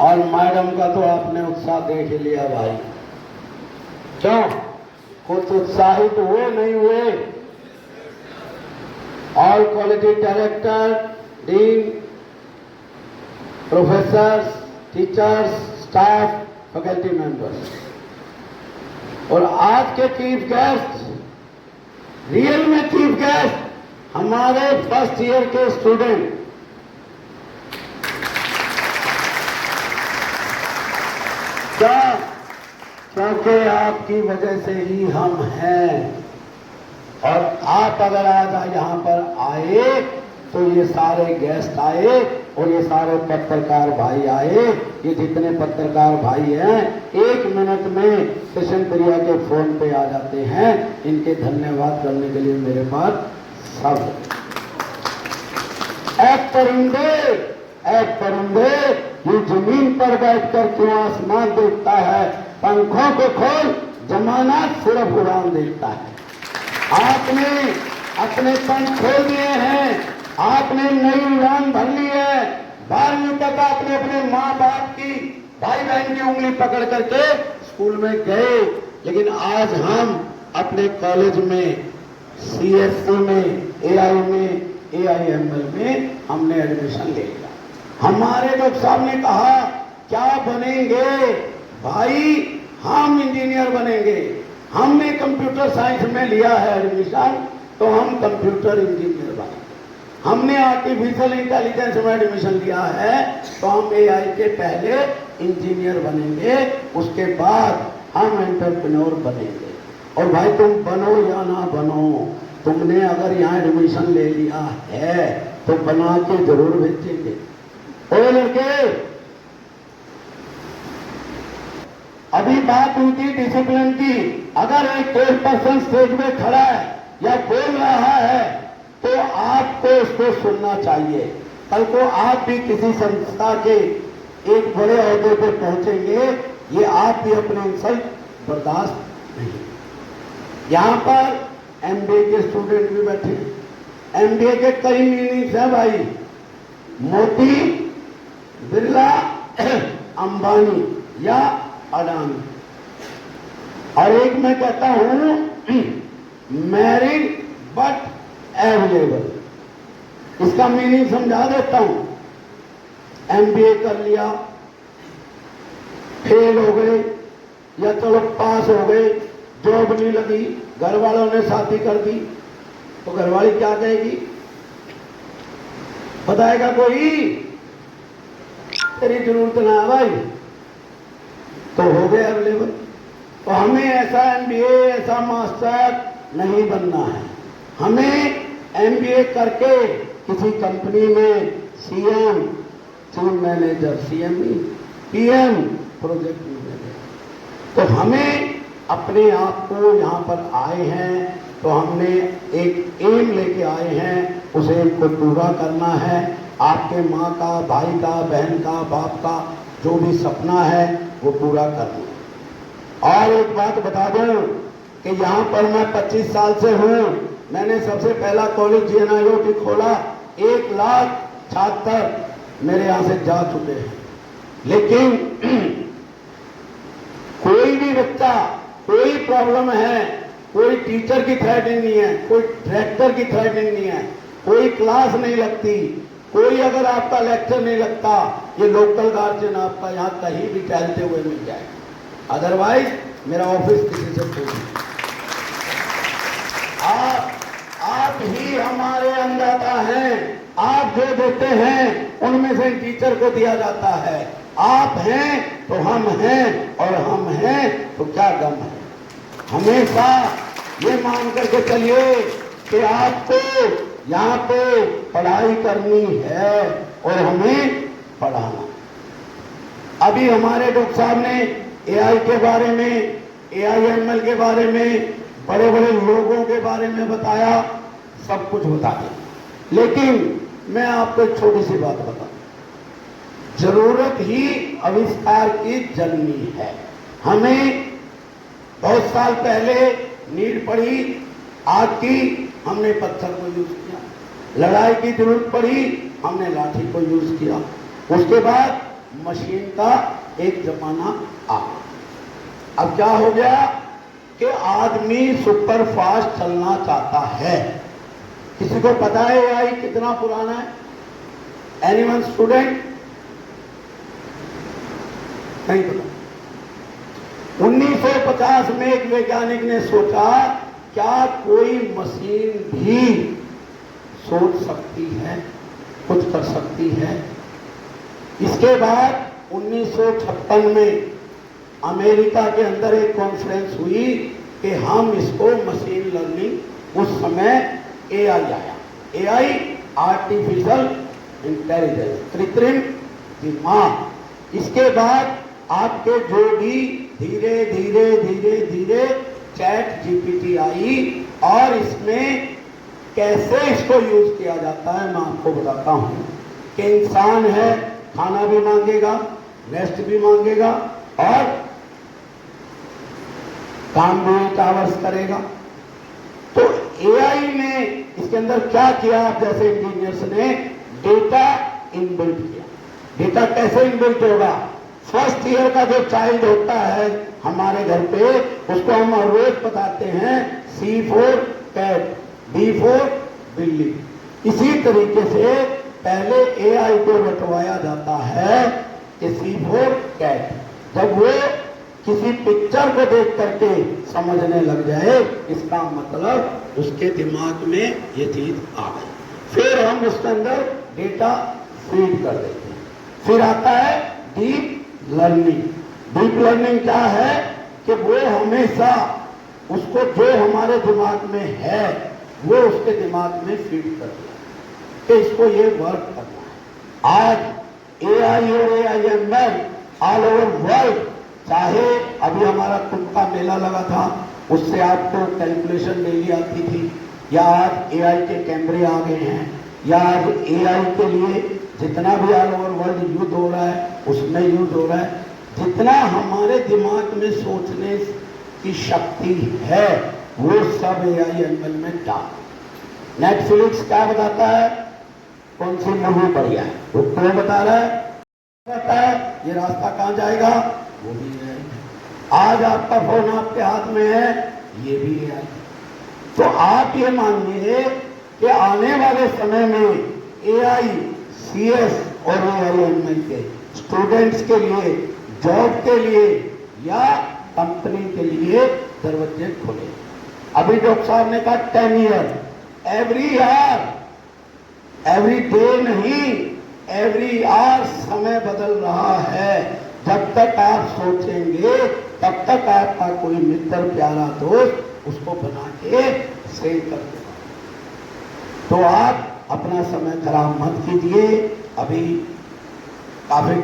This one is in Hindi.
और मैडम का तो आपने उत्साह देख ही लिया भाई। क्यों कुछ उत्साहित हुए नहीं हुए? All quality director, dean, professors, teachers, staff, faculty members और आज के चीफ गेस्ट, रियल में चीफ गेस्ट हमारे फर्स्ट ईयर के स्टूडेंट। क्या? क्योंकि आपकी वजह से ही हम हैं। और आप अगर आज यहाँ पर आए तो ये सारे गेस्ट आए और ये सारे पत्रकार भाई आए। ये जितने पत्रकार भाई हैं 1 मिनट में सेशन प्रिया के फोन पे आ जाते हैं। इनके धन्यवाद करने के लिए मेरे पास सब एक परिंदे ये जमीन पर बैठकर क्यों आसमान देखता है, पंखों को खोल जमाना सिर्फ उड़ान देखता है। आपने अपने पंख खोल दिए हैं, आपने नई उड़ान भर ली है। 12वीं तक आपने अपने माँ बाप की, भाई बहन की उंगली पकड़ करके स्कूल में गए, लेकिन आज हम अपने कॉलेज में, CSC में, AI में, AIML में हमने एडमिशन ले लिया। हमारे लोग साहब ने कहा क्या बनेंगे भाई? हम इंजीनियर बनेंगे। हमने कंप्यूटर साइंस में लिया है एडमिशन, तो हम कंप्यूटर इंजीनियर बनेंगे। हमने आर्टिफिशियल इंटेलिजेंस में एडमिशन लिया है, तो हम AI के पहले इंजीनियर बनेंगे, उसके बाद हम एंटरप्रेन्योर बनेंगे। और भाई तुम बनो या ना बनो, तुमने अगर यहाँ एडमिशन ले लिया है तो बना के जरूर भेजेंगे। ओ लड़के, अभी बात हुई थी डिसिप्लिन की। अगर एक 1% स्टेज में खड़ा है या बोल रहा है तो आपको उसको सुनना चाहिए। कल को आप भी किसी संस्था के एक बड़े ओहदे पर पहुंचेंगे, ये आप भी अपने इंसल्ट बर्दाश्त नहीं। यहां पर MBA के स्टूडेंट भी बैठे हैं। MBA के कई मीनिंग्स हैं भाई। मोदी, बिरला, अंबानी या अडानी। और एक मैं कहता हूं मैरिड बट अवेलेबल। इसका मीनिंग समझा देता हूं। MBA कर लिया, फेल हो गए या चलो पास हो गए, जॉब नहीं लगी, घर वालों ने शादी कर दी, तो घरवाली क्या कहेगी? बताएगा कोई? तेरी जरूरत ना है भाई, तो हो गए अवेलेबल। तो हमें ऐसा MBA, ऐसा मास्टर नहीं बनना है। हमें MBA करके किसी कंपनी में CM, chief manager, CM, PM, project manager. तो हमें अपने आप को यहाँ पर आए हैं तो हमने एक एम लेके आए हैं, उस एम को पूरा करना है। आपके माँ का, भाई का, बहन का, बाप का जो भी सपना है वो पूरा करना। और एक बात बता दूं कि यहाँ पर मैं 25 साल से हूँ। मैंने सबसे पहला कॉलेज GNIOT खोला, 1 लाख छात्र मेरे यहाँ से जा चुके हैं। लेकिन कोई भी बच्चा, कोई प्रॉब्लम है, कोई टीचर की थ्रेटनिंग नहीं है, कोई डायरेक्टर की थ्रेटनिंग नहीं है, कोई क्लास नहीं लगती, कोई अगर आपका लेक्चर नहीं लगता, ये लोकल गार्जियन आपका यहाँ कहीं भी टहलते हुए मिल जाएगा। अदरवाइज मेरा ऑफिस किसी से पूछिए। आप ही हमारे अन्नदाता हैं। आप जो देते हैं उनमें से टीचर को दिया जाता है। आप हैं तो हम हैं, और हम हैं तो क्या गम है। हमेशा ये मान करके चलिए कि आपको यहाँ पे पढ़ाई करनी है और हमें पढ़ाना। अभी हमारे डॉक्टर साहब ने AI के बारे में, AIML के बारे में, बड़े बड़े लोगों के बारे में बताया, सब कुछ बताया। लेकिन मैं आपको एक छोटी सी बात बताऊं, जरूरत ही आविष्कार की जननी है। हमें बहुत साल पहले नीड पड़ी आग की, हमने पत्थर को यूज किया। लड़ाई की जरूरत पड़ी, हमने लाठी को यूज किया। उसके बाद मशीन का एक जमाना आ गया। अब क्या हो गया कि आदमी सुपर फास्ट चलना चाहता है। किसी को पता है एआई कितना पुराना है? Anyone student? नहीं पता। 1950 में एक वैज्ञानिक ने सोचा क्या कोई मशीन भी सोच सकती है, कुछ कर सकती है। इसके बाद 1956 में अमेरिका के अंदर एक कॉन्फ्रेंस हुई कि हम इसको मशीन लर्निंग, उस समय एआई आया। एआई आर्टिफिशियल इंटेलिजेंस, कृत्रिम दिमाग। इसके बाद आपके जो भी धीरे धीरे धीरे धीरे चैट जीपीटी आई और इसमें कैसे इसको यूज किया जाता है मैं आपको बताता हूं कि इंसान है, खाना भी मांगेगा, रेस्ट भी मांगेगा और काम भी 8 आवर्स करेगा। तो एआई ने इसके अंदर क्या किया, जैसे इंजीनियर्स ने डेटा इनबिल्ट किया। डेटा कैसे इनबिल्ट होगा? फर्स्ट ईयर का जो चाइल्ड होता है हमारे घर पे, उसको हम रोज बताते हैं C4 कैट, D4 बिल्ली। इसी तरीके से पहले एआई को रटवाया जाता है कि C4 कैट। जब वो किसी पिक्चर को देख करके समझने लग जाए, इसका मतलब उसके दिमाग में ये चीज आ गई। फिर हम उसके अंदर डेटा फीड कर देते हैं। फिर आता है डीप लर्निंग। डीप लर्निंग क्या है कि वो हमेशा उसको जो हमारे दिमाग में है वो उसके दिमाग में फीड कर दिया कि इसको ये वर्क करना है। आज एआई और एआईएमएल ऑल ओवर वर्ल्ड, चाहे अभी हमारा कुंभ का मेला लगा था, उससे आपको कैलकुलेशन डेली आती थी, या आज एआई के कैमरे आ गए हैं, या आज एआई के लिए जितना भी ऑल ओवर वर्ल्ड यूज हो रहा है उसमें यूज हो रहा है। जितना हमारे दिमाग में सोचने की शक्ति है वो सब एआईएमएल में डाल। नेटफ्लिक्स क्या बताता है, कौन सी मूवी बढ़िया है वो क्यों बता रहा है, बताता है ये रास्ता कहां जाएगा वो भी है। आज आपका फोन आपके हाथ में है, ये भी है। तो आप ये मानिए कि आने वाले समय में एआई, सीएस और एआईएमएल के स्टूडेंट्स के लिए, जॉब के लिए या कंपनी के लिए दरवाजे खोले। अभी डॉक्टर साहब ने कहा 10 year, every year, every day नहीं, एवरी आवर समय बदल रहा है। जब तक आप सोचेंगे तब तक आपका कोई मित्र, प्यारा दोस्त उसको बना के सेव कर देगा। तो आप अपना समय खराब मत कीजिए। अभी काफी